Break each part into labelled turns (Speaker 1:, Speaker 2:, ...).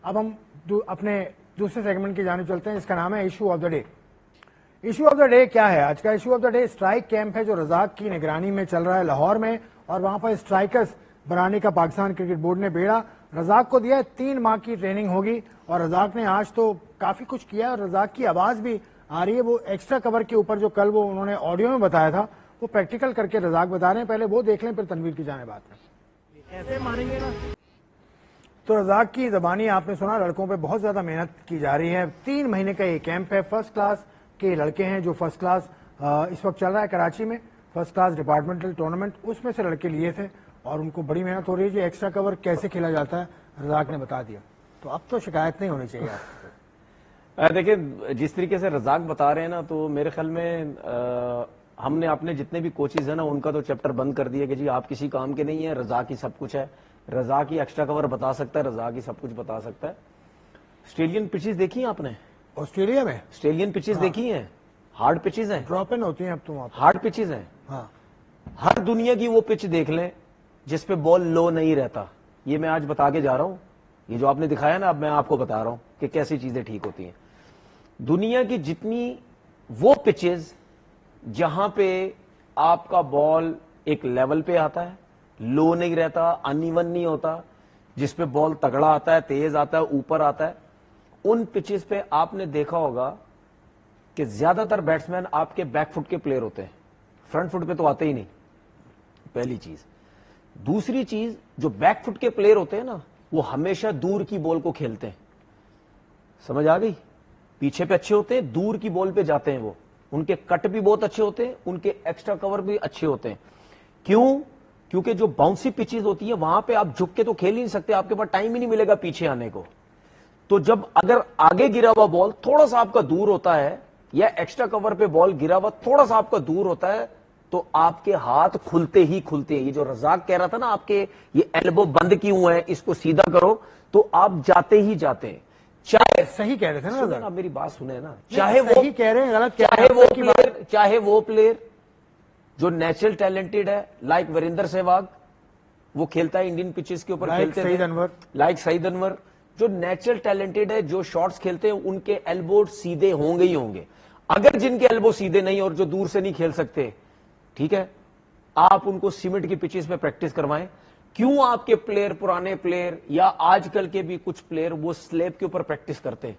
Speaker 1: اب ہم اپنے دوسرے سیگمنٹ کی جانب چلتے ہیں جس کا نام ہے issue of the day. Issue of the day کیا ہے؟ آج کا issue of the day strike camp ہے جو رزاق کی نگرانی میں چل رہا ہے لاہور میں, اور وہاں پر اسٹرائکرز بنانے کا پاکستان کرکٹ بورڈ نے بیڑا رزاق کو دیا ہے. 3 ماہ کی ٹریننگ ہوگی اور رزاق نے آج تو کافی کچھ کیا اور رزاق کی آواز بھی آ رہی ہے. وہ ایکسٹرا کور کے اوپر جو کل وہ انہوں نے آڈیو میں بتایا تھا وہ پریکٹیکل کر کے رزاق بتا رہے ہیں. پہلے وہ دیکھ لیں پھر تنویر کی جانب بات کریں. ایسے ماریں گے نا. تو رزاق کی زبانی آپ نے سنا, لڑکوں پہ بہت زیادہ محنت کی جا رہی ہے. 3 مہینے کا یہ کیمپ ہے. فرسٹ کلاس کے لڑکے ہیں جو فرسٹ کلاس اس وقت چل رہا ہے کراچی میں, فرسٹ کلاس ڈپارٹمنٹل ٹورنامنٹ, اس میں سے لڑکے لیے تھے اور ان کو بڑی محنت ہو رہی ہے. جو ایکسٹرا کور کیسے کھیلا جاتا ہے رزاق نے بتا دیا, تو اب تو شکایت نہیں ہونی چاہیے آپ.
Speaker 2: دیکھیں جس طریقے سے رزاق بتا رہے ہیں نا, تو میرے خیال میں ہم نے اپنے جتنے بھی کوچز ہیں نا ان کا تو چیپٹر بند کر دیا کہ جی آپ کسی کام کے نہیں ہیں, رزاق ہی سب کچھ ہے, رزاق ہی ایکسٹرا کور بتا سکتا ہے, رزاق ہی سب کچھ بتا سکتا ہے. آسٹریلین پچز دیکھی ہیں آپ نے؟
Speaker 1: آسٹریلیا میں
Speaker 2: آسٹریلین پچز دیکھی ہیں؟ ہارڈ پچز ہیں,
Speaker 1: ڈراپ ان ہوتی ہیں اب تو وہاں
Speaker 2: ہارڈ پچز ہیں. ہر دنیا کی وہ پچ دیکھ لیں جس پہ بال لو نہیں رہتا. یہ میں آج بتا کے جا رہا ہوں, یہ جو آپ نے دکھایا نا اب میں آپ کو بتا رہا ہوں کہ کیسی چیزیں ٹھیک ہوتی ہیں. دنیا کی جتنی وہ پچز جہاں پہ آپ کا بال ایک لیول پہ آتا ہے, لو نہیں رہتا, ان ایون نہیں ہوتا, جس پہ بال تگڑا آتا ہے, تیز آتا ہے, اوپر آتا ہے, ان پچز پہ آپ نے دیکھا ہوگا کہ زیادہ تر بیٹسمین آپ کے بیک فٹ کے پلیئر ہوتے ہیں, فرنٹ فٹ پہ تو آتے ہی نہیں. پہلی چیز. دوسری چیز, جو بیک فٹ کے پلیئر ہوتے ہیں نا وہ ہمیشہ دور کی بال کو کھیلتے ہیں. سمجھ آ گئی؟ پیچھے پہ اچھے ہوتے ہیں, دور کی بال پہ جاتے ہیں. وہ ان کے کٹ بھی بہت اچھے ہوتے ہیں, ان کے ایکسٹرا کور بھی اچھے ہوتے ہیں. کیوں؟ کیونکہ جو باؤنسی پچز ہوتی ہیں وہاں پہ آپ جھک کے تو کھیل ہی نہیں سکتے, آپ کے پاس ٹائم ہی نہیں ملے گا پیچھے آنے کو. تو جب اگر آگے گرا ہوا بال تھوڑا سا آپ کا دور ہوتا ہے, یا ایکسٹرا کور پہ بال گرا ہوا تھوڑا سا آپ کا دور ہوتا ہے, تو آپ کے ہاتھ کھلتے ہی کھلتے ہیں. یہ جو رزاق کہہ رہا تھا نا آپ کے یہ ایلبو بند کیوں ہے, اس کو سیدھا کرو, تو آپ جاتے ہی جاتے ہیں. چاہے
Speaker 1: صحیح کہہ رہے تھے نا,
Speaker 2: آپ میری بات سنیں نا,
Speaker 1: چاہے صحیح کہہ رہے ہیں غلط
Speaker 2: چاہے وہ پلیئر جو نیچرل ٹیلنٹڈ ہے لائک وریندر سہواگ, وہ کھیلتا ہے انڈین پچز کے اوپر, لائک سعید انور, جو نیچرل ٹیلنٹڈ ہے, جو شاٹس کھیلتے ہیں ان کے ایلبو سیدھے ہوں گے ہی ہوں گے. اگر جن کے ایلبو سیدھے نہیں اور جو دور سے نہیں کھیل سکتے, ٹھیک ہے, آپ ان کو سیمنٹ کی پچز پہ پریکٹس کروائیں. کیوں آپ کے پلیئر, پرانے پلیئر یا آج کل کے بھی کچھ پلیئر وہ سلیب کے اوپر پریکٹس کرتے ہیں؟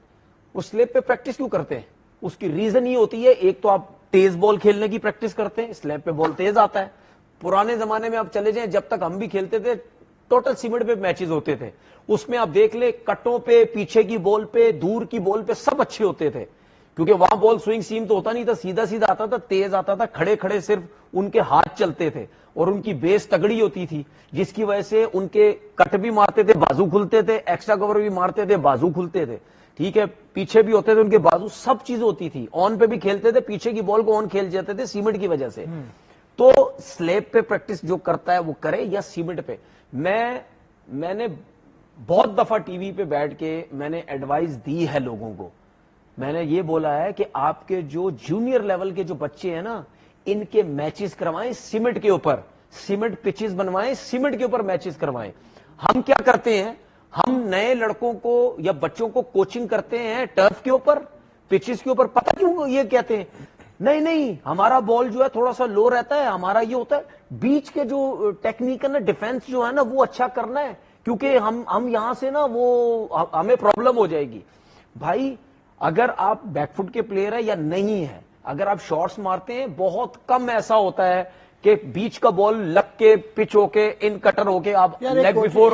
Speaker 2: وہ سلیب پہ پریکٹس کیوں کرتے ہیں؟ اس کی ریزن یہ ہوتی ہے, ایک تو آپ تیز بال کھیلنے کی پریکٹس کرتے ہیں, سلیب پہ بال تیز آتا ہے. پرانے زمانے میں آپ چلے جائیں, جب تک ہم بھی کھیلتے تھے ٹوٹل سیمنٹ پہ میچز ہوتے تھے, اس میں آپ دیکھ لیں کٹوں پہ, پیچھے کی بال پہ, دور کی بال پہ سب اچھے ہوتے تھے, کیونکہ وہاں بال سوئنگ سیم تو ہوتا نہیں تھا, سیدھا سیدھا آتا تھا, تیز آتا تھا, کھڑے کھڑے صرف ان کے ہاتھ چلتے تھے اور ان کی بیس تگڑی ہوتی تھی, جس کی وجہ سے ان کے کٹ بھی مارتے تھے, بازو کھلتے تھے, ایکسٹرا کور بھی مارتے تھے, بازو کھلتے تھے, ٹھیک ہے, پیچھے بھی ہوتے تھے ان کے بازو, سب چیزیں ہوتی تھی. آن پہ بھی کھیلتے تھے, پیچھے کی بال کو آن کھیل جاتے تھے سیمنٹ کی وجہ سے. تو سلیب پہ پریکٹس جو کرتا ہے وہ کرے یا سیمنٹ پہ. میں نے بہت دفعہ ٹی وی پہ بیٹھ کے میں نے ایڈوائز دی ہے لوگوں کو. میں نے یہ بولا ہے کہ آپ کے جو جونیئر لیول کے جو بچے ہیں نا, ان کے میچز کروائیں سیمنٹ کے اوپر, سیمنٹ پچز بنوائیں, سیمنٹ کے اوپر میچز کروائیں. ہم کیا کرتے ہیں, ہم نئے لڑکوں کو یا بچوں کو کوچنگ کرتے ہیں ٹرف کے اوپر, پچز کے اوپر. پتہ کیوں یہ کہتے ہیں, نہیں ہمارا بال جو ہے تھوڑا سا لو رہتا ہے, ہمارا یہ ہوتا ہے بیچ کے جو ٹیکنیک ہے نا, ڈیفenس جو ہے نا وہ اچھا کرنا ہے, کیونکہ ہم یہاں سے نا وہ ہمیں پرابلم ہو جائے گی. بھائی اگر آپ بیک فٹ کے پلیئر ہیں یا نہیں ہے, اگر آپ شارٹس مارتے ہیں, بہت کم ایسا ہوتا ہے کہ بیچ کا بال لگ کے پچ ہو کے ان کٹر ہو کے آپ لیگ بفور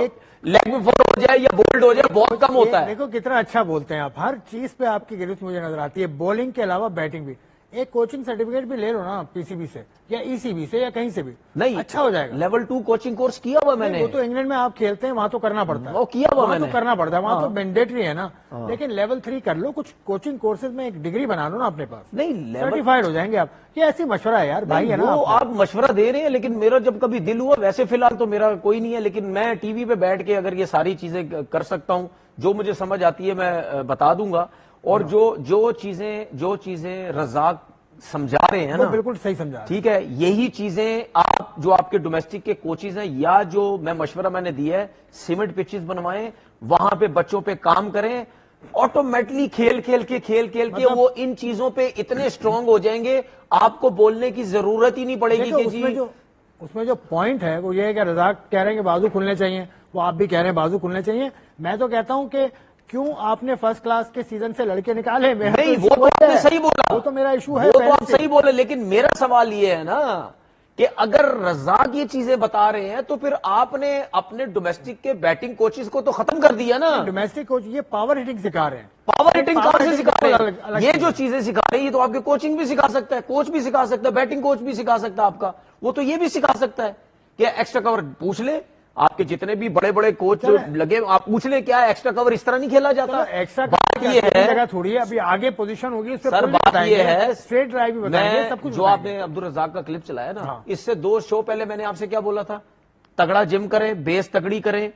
Speaker 2: ہو جائے یا بولڈ ہو جائے, بہت کم ہوتا ہے.
Speaker 1: دیکھو کتنا اچھا بولتے ہیں آپ, ہر چیز پہ آپ کی گرفت مجھے نظر آتی ہے, بولنگ کے علاوہ بیٹنگ بھی. ایک کوچنگ سرٹیفکیٹ بھی لے لو نا پی سی بی سے یا ای سی بی سے یا کہیں سے بھی,
Speaker 2: نہیں
Speaker 1: اچھا ہو جائے گا.
Speaker 2: لیول 2 کوچنگ کورس کیا ہوا میں نے.
Speaker 1: وہ تو انگلینڈ میں آپ کھیلتے ہیں, وہاں تو کرنا پڑتا ہے,
Speaker 2: وہ کیا ہوا میں نے,
Speaker 1: کرنا پڑتا ہے, وہاں تو مینڈیٹری ہے نا. لیکن لیول 3 کر لو, کچھ کوچنگ کورسز میں ایک ڈگری بنا لو نا اپنے پاس,
Speaker 2: نہیں
Speaker 1: سرٹیفائڈ ہو جائیں گے آپ. یہ ایسی مشورہ ہے یار بھائی, ہے نا,
Speaker 2: آپ مشورہ دے رہے ہیں, لیکن میرا جب کبھی دل ہوا, ویسے فی الحال تو میرا کوئی نہیں ہے, لیکن میں ٹی وی پہ بیٹھ کے اگر یہ ساری چیزیں کر سکتا ہوں, جو مجھے سمجھ آتی ہے میں بتا دوں گا. اور جو چیزیں رزاق سمجھا رہے ہیں نا,
Speaker 1: بالکل صحیح سمجھا,
Speaker 2: ٹھیک ہے, یہی چیزیں آپ جو آپ کے ڈومیسٹک کے کوچز ہیں یا جو میں مشورہ میں نے دیا ہے سیمنٹ پچز بنوائیں, وہاں پہ بچوں پہ کام کریں, آٹومیٹلی کھیل کے وہ ان چیزوں پہ اتنے اسٹرانگ ہو جائیں گے آپ کو بولنے کی ضرورت ہی نہیں پڑے گی کہ جی.
Speaker 1: اس میں جو پوائنٹ ہے وہ یہ ہے کہ رزاق کہہ رہے ہیں کہ بازو کھلنے چاہیے, وہ آپ بھی کہہ رہے ہیں بازو کھلنے چاہیے. میں تو کہتا ہوں کہ کیوں آپ نے فرسٹ کلاس کے سیزن سے لڑکے نکالے؟
Speaker 2: نہیں, وہ تو آپ نے صحیح بولا,
Speaker 1: وہ تو میرا ایشو ہے,
Speaker 2: وہ تو آپ صحیح بولے, لیکن میرا سوال یہ ہے نا کہ اگر رزاق یہ چیزیں بتا رہے ہیں تو پھر آپ نے اپنے ڈومیسٹک کے بیٹنگ کوچز کو تو ختم کر دیا نا.
Speaker 1: ڈومیسٹک کوچ یہ پاور ہٹنگ سکھا رہے ہیں.
Speaker 2: پاور ہٹنگ کہاں سے سکھا رہے ہیں؟ یہ جو چیزیں سکھا رہے ہیں یہ تو آپ کے کوچنگ بھی سکھا سکتا ہے, کوچ بھی سکھا سکتا ہے, بیٹنگ کوچ بھی سکھا سکتا ہے آپ کا, وہ تو یہ بھی سکھا سکتا ہے کہ ایکسٹرا کور پوچھ لے. آپ کے جتنے بھی بڑے بڑے کوچ لگے آپ پوچھ لیں کیا ایکسٹرا کور اس طرح نہیں کھیلا جاتا.
Speaker 1: ایکسٹرا بات یہ ہے جگہ تھوڑی ہے, ابھی آگے پوزیشن ہوگی
Speaker 2: سر, بات یہ ہے
Speaker 1: اسٹریٹ ڈرائیو بھی بتائیں گے, سب کچھ
Speaker 2: جو آپ نے عبدالرزاق کا کلپ چلایا نا, اس سے 2 شو پہلے میں نے آپ سے کیا بولا تھا, تگڑا جم کریں, بیس تگڑی کریں,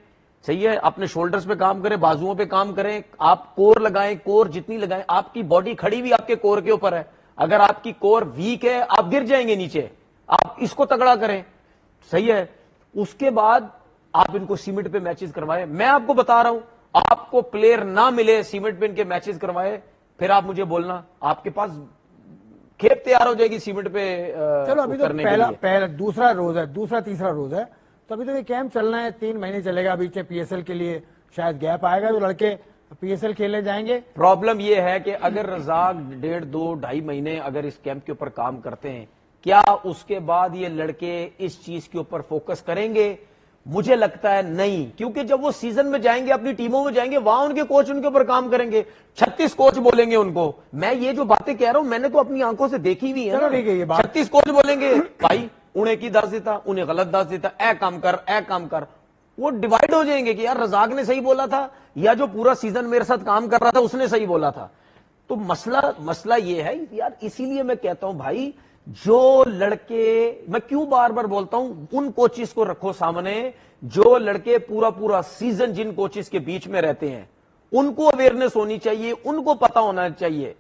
Speaker 2: صحیح ہے, اپنے شولڈرز پہ کام کریں, بازوؤں پہ کام کریں, آپ کور لگائیں, کور جتنی لگائیں, آپ کی باڈی کھڑی بھی آپ کے کور کے اوپر ہے. اگر آپ کی کور ویک ہے آپ گر جائیں گے نیچے, آپ اس کو تگڑا کریں, صحیح ہے. اس کے بعد آپ ان کو سیمنٹ پہ میچز کروائے. میں آپ کو بتا رہا ہوں, آپ کو پلیئر نہ ملے سیمنٹ پہ ان کے میچز کروائے, پھر آپ مجھے بولنا آپ کے پاس کھیپ تیار ہو جائے گی سیمنٹ پہ.
Speaker 1: چلو ابھی تو پہلا دوسرا روز ہے, دوسرا تیسرا روز ہے, تو ابھی تو یہ کیمپ چلنا ہے, 3 مہینے چلے گا. ابھی پی ایس ایل کے لیے شاید گیپ آئے گا, تو لڑکے پی ایس ایل کھیلنے جائیں گے.
Speaker 2: پرابلم یہ ہے کہ اگر رزاق 1.5 2 2.5 مہینے اگر اس کیمپ کے اوپر کام کرتے ہیں, کیا اس کے بعد یہ لڑکے اس چیز کے اوپر فوکس کریں گے؟ مجھے لگتا ہے نہیں, کیونکہ جب وہ سیزن میں جائیں گے, اپنی ٹیموں میں جائیں گے, وہاں ان کے کوچ ان کے اوپر کام کریں گے, 36 کوچ بولیں گے ان کو. میں یہ جو باتیں کہہ رہا ہوں میں نے تو اپنی آنکھوں سے دیکھی ہوئی ہے, 36 کوچ بولیں گے بھائی انہیں کی دس دیتا, انہیں غلط دس دیتا, اے کام کر, اے کام کر. وہ ڈیوائیڈ ہو جائیں گے کہ یار رزاق نے صحیح بولا تھا یا جو پورا سیزن میرے ساتھ کام کر رہا تھا اس نے صحیح بولا تھا. تو مسئلہ یہ ہے یار, اسی لیے میں کہتا ہوں بھائی جو لڑکے, میں کیوں بار بار بولتا ہوں ان کوچز کو رکھو سامنے جو لڑکے پورا سیزن جن کوچز کے بیچ میں رہتے ہیں, ان کو اویئرنس ہونی چاہیے, ان کو پتا ہونا چاہیے.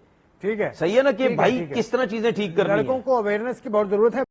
Speaker 1: ٹھیک ہے,
Speaker 2: صحیح ہے نا کہ بھائی کس طرح چیزیں ٹھیک کرنی ہیں.
Speaker 1: لڑکوں کو اویئرنس کی بہت ضرورت ہے.